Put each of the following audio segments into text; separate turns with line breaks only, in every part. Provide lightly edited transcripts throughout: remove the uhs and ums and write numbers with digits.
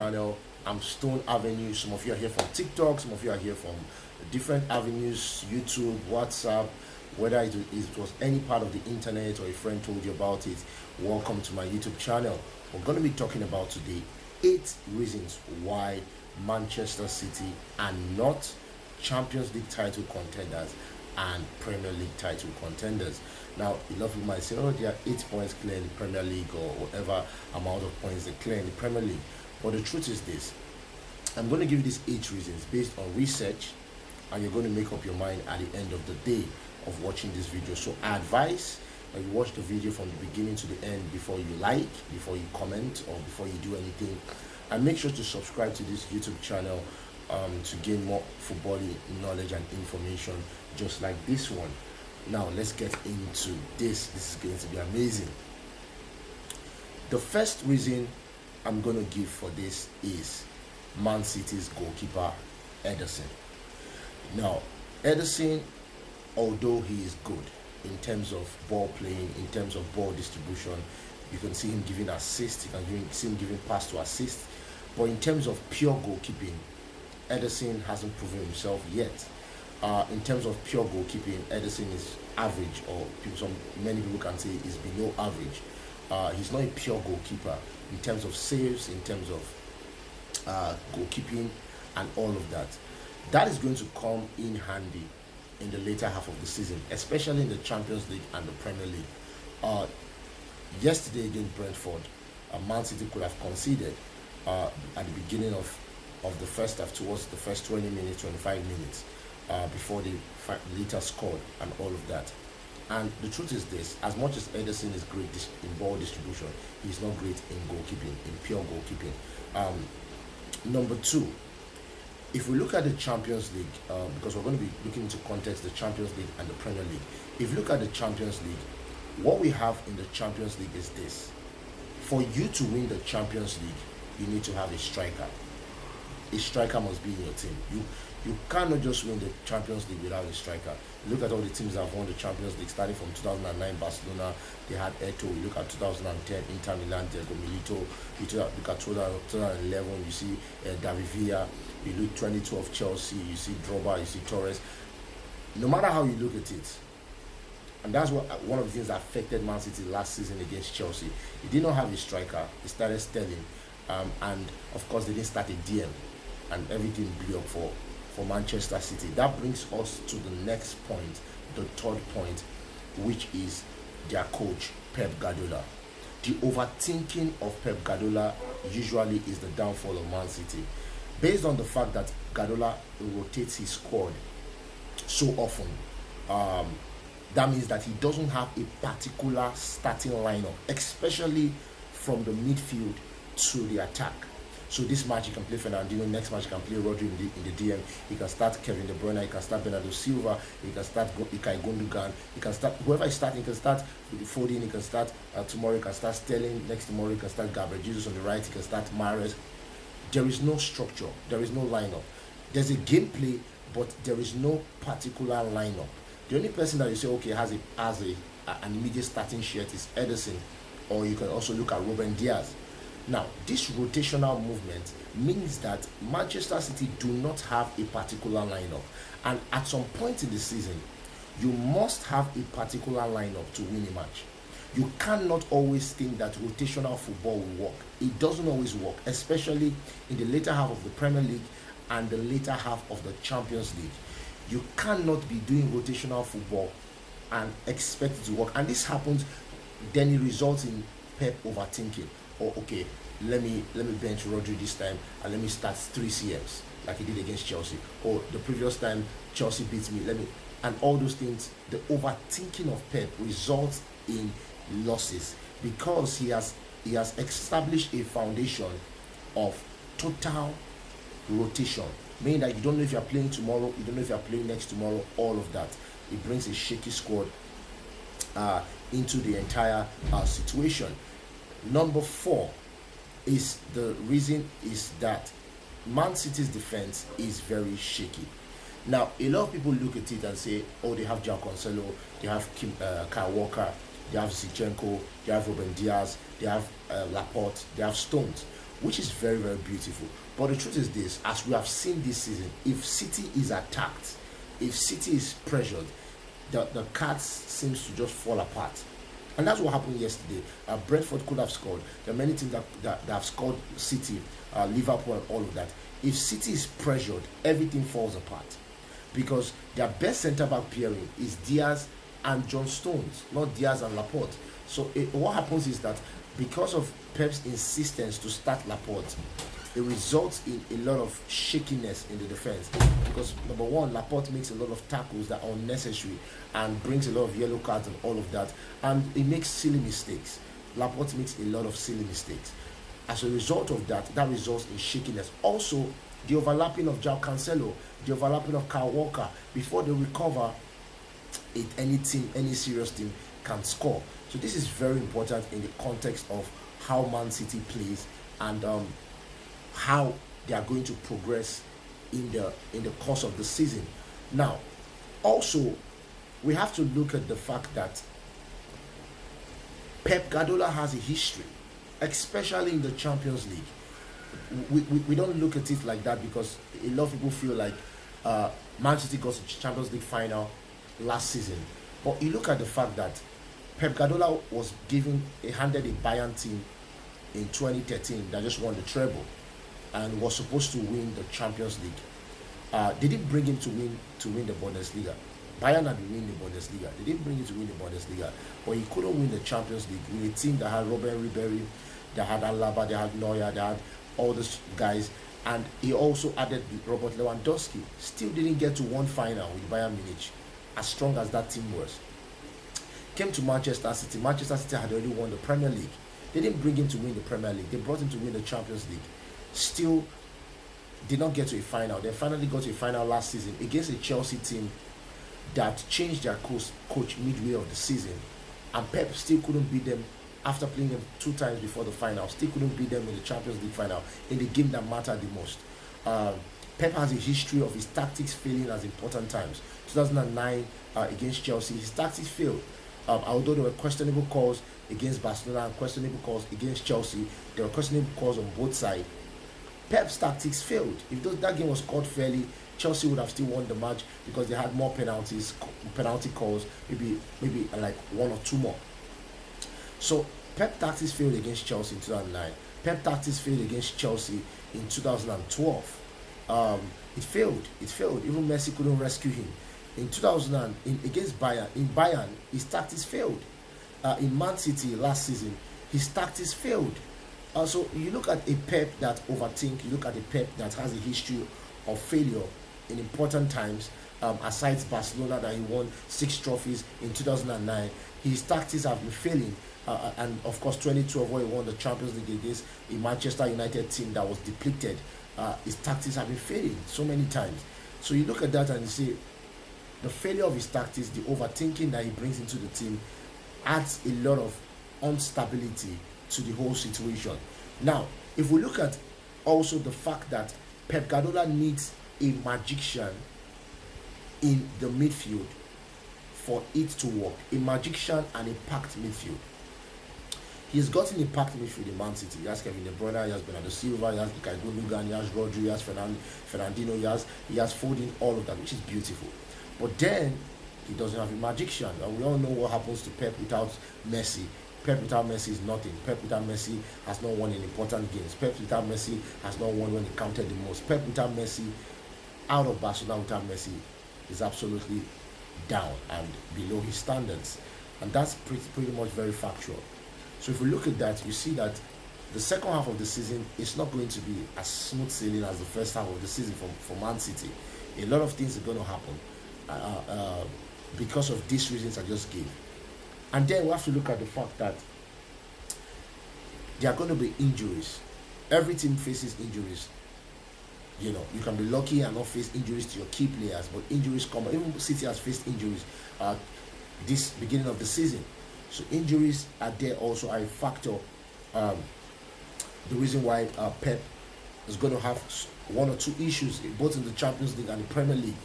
channel. I'm Stone Avenue. Some of you are here from TikTok, some of you are here from different avenues, YouTube, WhatsApp, whether it was any part of the internet or a friend told you about it. Welcome to my YouTube channel. We're going to be talking about today 8 reasons why Manchester City are not Champions League title contenders and Premier League title contenders. Now, a lot of people might say, oh, they are 8 points clear in the Premier League or whatever amount of points they clear in the Premier League. But the truth is this: I'm going to give you these 8 reasons based on research, and you're going to make up your mind at the end of the day of watching this video. So I advise that you watch the video from the beginning to the end before you like, before you comment, or before you do anything. And make sure to subscribe to this YouTube channel to gain more football knowledge and information just like this one. Now let's get into this. This is going to be amazing. The first reason I'm going to give for this is Man City's goalkeeper Ederson. Now, Ederson, although he is good in terms of ball playing, in terms of ball distribution, you can see him giving assists, you can see him giving pass to assist, but in terms of pure goalkeeping, Ederson hasn't proven himself yet. In terms of pure goalkeeping, Ederson is average, or many people can say is below average. He's not a pure goalkeeper in terms of saves, in terms of goalkeeping and all of that. That is going to come in handy in the later half of the season, especially in the Champions League and the Premier League. Yesterday against Brentford, Man City could have conceded at the beginning of the first half, towards the first 20 minutes, 25 minutes, before they later scored and all of that. And the truth is this: as much as Ederson is great in ball distribution, he's not great in goalkeeping, in pure goalkeeping. Number 2, if we look at the Champions League, because we're going to be looking into context the Champions League and the Premier League. If you look at the Champions League, what we have in the Champions League is this: for you to win the Champions League, you need to have a striker. A striker must be in your team. You cannot just win the Champions League without a striker. Look at all the teams that have won the Champions League, starting from 2009 Barcelona, they had Eto'o. You look at 2010 Inter Milan, Diego Milito. You look at 2011, you see David Villa. You look 2012 Chelsea, you see Drogba, you see Torres. No matter how you look at it, and that's one of the things that affected Man City last season against Chelsea. He did not have a striker. He started Sterling, and of course they didn't start a DM, and everything blew up for Manchester City. That brings us to the next point, the third point, which is their coach, Pep Guardiola. The overthinking of Pep Guardiola usually is the downfall of Man City, based on the fact that Guardiola rotates his squad so often. That means that he doesn't have a particular starting lineup, especially from the midfield to the attack. So this match he can play Fernandinho, next match he can play Rodri in the DM, he can start Kevin De Bruyne, he can start Bernardo Silva, he can start Ilkay Gundogan, he can start whoever is starting, he can start Foden, he can start tomorrow, he can start Sterling, next tomorrow he can start Gabriel Jesus on the right, he can start Mahrez. There is no structure, there is no lineup. There's a gameplay, but there is no particular lineup. The only person that you say, okay, has an immediate starting shirt is Ederson, or you can also look at Ruben Diaz. Now, this rotational movement means that Manchester City do not have a particular lineup, and at some point in the season, you must have a particular lineup to win a match. You cannot always think that rotational football will work. It doesn't always work, especially in the later half of the Premier League and the later half of the Champions League. You cannot be doing rotational football and expect it to work. And this happens, then it results in Pep overthinking. Or okay, let me bench Rodri this time and let me start 3 CMs like he did against Chelsea. Or the previous time Chelsea beats me, and all those things. The overthinking of Pep results in losses because he has established a foundation of total rotation, meaning that you don't know if you're playing tomorrow, you don't know if you're playing next tomorrow, all of that. It brings a shaky squad into the entire situation. Number 4 is the reason is that Man City's defense is very shaky. Now, a lot of people look at it and say, oh, they have João Cancelo, they have Kyle Walker, they have Zinchenko, they have Ruben Diaz, they have Laporte, they have Stones. which is very, very beautiful. But the truth is this, as we have seen this season, if City is attacked, if City is pressured, the cards seems to just fall apart. And that's what happened yesterday. Brentford could have scored. There are many teams that have scored City, Liverpool and all of that. If City is pressured, everything falls apart. Because their best centre-back pairing is Diaz and John Stones, not Diaz and Laporte. So what happens is that because of Pep's insistence to start Laporte, it results in a lot of shakiness in the defense. Because number one, Laporte makes a lot of tackles that are unnecessary and brings a lot of yellow cards and all of that. And he makes silly mistakes. Laporte makes a lot of silly mistakes. As a result of that, that results in shakiness. Also, the overlapping of João Cancelo, the overlapping of Kyle Walker, before they recover, any team, any serious team can score. So this is very important in the context of how Man City plays and how they are going to progress in the course of the season. Now, also, we have to look at the fact that Pep Guardiola has a history, especially in the Champions League. We don't look at it like that because a lot of people feel like Man City got to Champions League final last season. But you look at the fact that Pep Guardiola was handed a Bayern team in 2013 that just won the treble and was supposed to win the Champions League. They didn't bring him to win the Bundesliga. Bayern had been winning the Bundesliga. They didn't bring him to win the Bundesliga, but he couldn't win the Champions League with a team that had Robert Ribéry, they had Alaba, they had Neuer, they had all those guys, and he also added Robert Lewandowski. Still didn't get to one final with Bayern Munich, as strong as that team was. Came to Manchester City. Manchester City had already won the Premier League. They didn't bring him to win the Premier League. They brought him to win the Champions League. Still did not get to a final. They finally got to a final last season against a Chelsea team that changed their coach midway of the season, and Pep still couldn't beat them after playing them 2 times before the final. Still couldn't beat them in the Champions League final, in the game that mattered the most. Pep has a history of his tactics failing at important times. 2009 against Chelsea, his tactics failed. Although there were questionable calls against Barcelona and questionable calls against Chelsea, there were questionable calls on both sides. Pep's tactics failed. If that game was scored fairly, Chelsea would have still won the match because they had more penalty calls, maybe like 1 or 2 more. So Pep tactics failed against Chelsea in 2009. Pep tactics failed against Chelsea in 2012. It failed. Even Messi couldn't rescue him. In against Bayern, in Bayern, his tactics failed. In Man City last season, his tactics failed. So you look at a Pep that overthink, you look at a Pep that has a history of failure in important times. Aside Barcelona that he won 6 trophies in 2009, his tactics have been failing. And of course 2012 where he won the Champions League against a Manchester United team that was depleted, his tactics have been failing so many times. So you look at that and you see the failure of his tactics, the overthinking that he brings into the team adds a lot of instability to the whole situation. Now, if we look at also the fact that Pep Guardiola needs a magician in the midfield for it to work, a magician and a packed midfield. He's gotten a packed midfield in Man City. He has Kevin De Bruyne, he has Bernardo Silva, he has Ilkay Gundogan, he has Rodri, he has Fernandinho, he has Foden, all of that, which is beautiful. But then he doesn't have a magician, and we all know what happens to Pep without Messi. Pep without Messi is nothing. Pep without Messi has not won in important games. Pep without Messi has not won when he counted the most. Pep without Messi, out of Barcelona without Messi, is absolutely down and below his standards. And that's pretty much very factual. So if we look at that, you see that the second half of the season is not going to be as smooth sailing as the first half of the season for Man City. A lot of things are going to happen because of these reasons I just gave. And then we have to look at the fact that there are going to be injuries. Every team faces injuries. You know, you can be lucky and not face injuries to your key players, but injuries come. Even City has faced injuries this beginning of the season. So injuries are there also are a factor. The reason why Pep is going to have 1 or 2 issues both in the Champions League and the Premier League.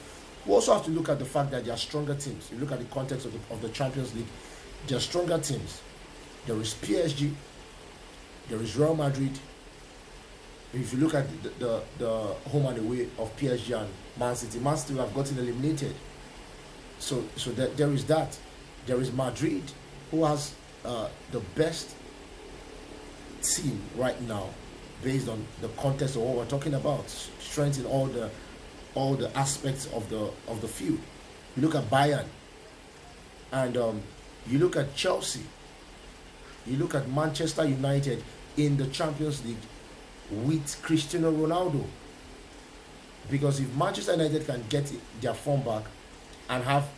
We also have to look at the fact that there are stronger teams. You look at the context of the Champions League, there are stronger teams. There is PSG, there is Real Madrid, If you look at the home and away of PSG and Man City will have gotten eliminated. So there is that. There is Madrid, who has the best team right now, based on the context of what we're talking about, strength in all the aspects of the field. You look at Bayern, and you look at Chelsea, you look at Manchester United in the Champions League with Cristiano Ronaldo. Because if Manchester United can get their form back and have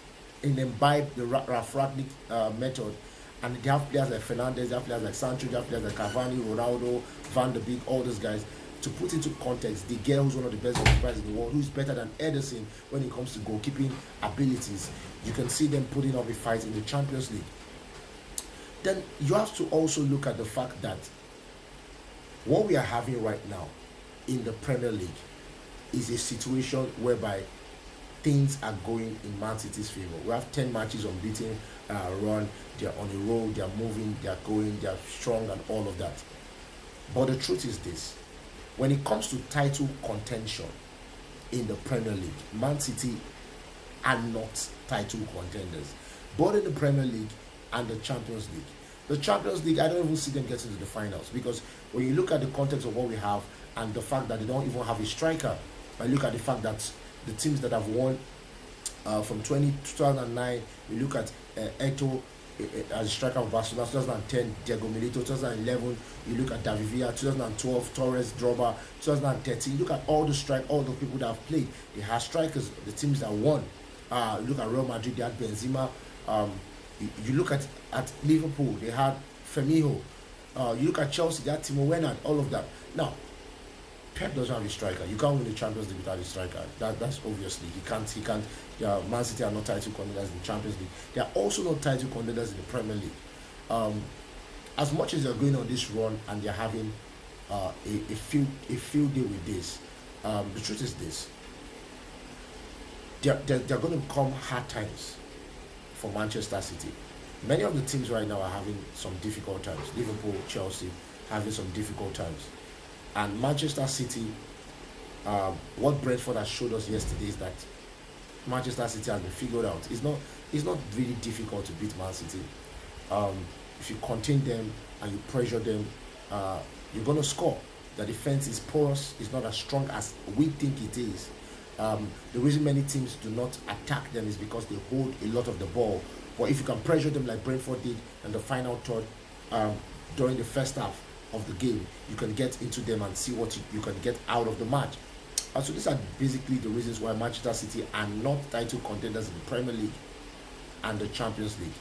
imbibe the Ralph Rangnick method, and they have players like Fernandes, they have players like Sancho, they have players like Cavani, Ronaldo, Van de Beek, all those guys. To put into context, De Gea, who's one of the best goalkeepers in the world, who's better than Ederson when it comes to goalkeeping abilities, you can see them putting up a fight in the Champions League. Then you have to also look at the fact that what we are having right now in the Premier League is a situation whereby things are going in Man City's favor. We have 10 matches unbeaten run. They're on a roll. They're moving. They're going. They're strong and all of that. But the truth is this: when it comes to title contention in the Premier League, Man City are not title contenders, both in the Premier League and the Champions League. The Champions League, I don't even see them getting to the finals, because when you look at the context of what we have and the fact that they don't even have a striker, I look at the fact that the teams that have won from 2009, you look at Eto'o as a striker of Barcelona, 2010, Diego Milito, 2011, you look at David Villa, 2012, Torres, Drogba, 2013, you look at all the people that have played. They have strikers, the teams that won. You look at Real Madrid, they had Benzema. You look at Liverpool, they had Firmino. You look at Chelsea, they had Timo Werner, all of that. Now, Pep doesn't have a striker. You can't win the Champions League without a striker. That's obviously he can't. Man City are not title contenders in the Champions League. They are also not title contenders in the Premier League. As much as they're going on this run and they're having a field day with this, the truth is this: they're going to come hard times for Manchester City. Many of the teams right now are having some difficult times. Liverpool, Chelsea having some difficult times. And Manchester City, what Brentford has showed us yesterday is that Manchester City has been figured out. It's not really difficult to beat Man City. If you contain them and you pressure them, you're going to score. The defense is porous. It's not as strong as we think it is. The reason many teams do not attack them is because they hold a lot of the ball. But if you can pressure them like Brentford did in the final third during the first half of the game, you can get into them and see what you can get out of the match. So these are basically the reasons why Manchester City are not title contenders in the Premier League and the Champions League.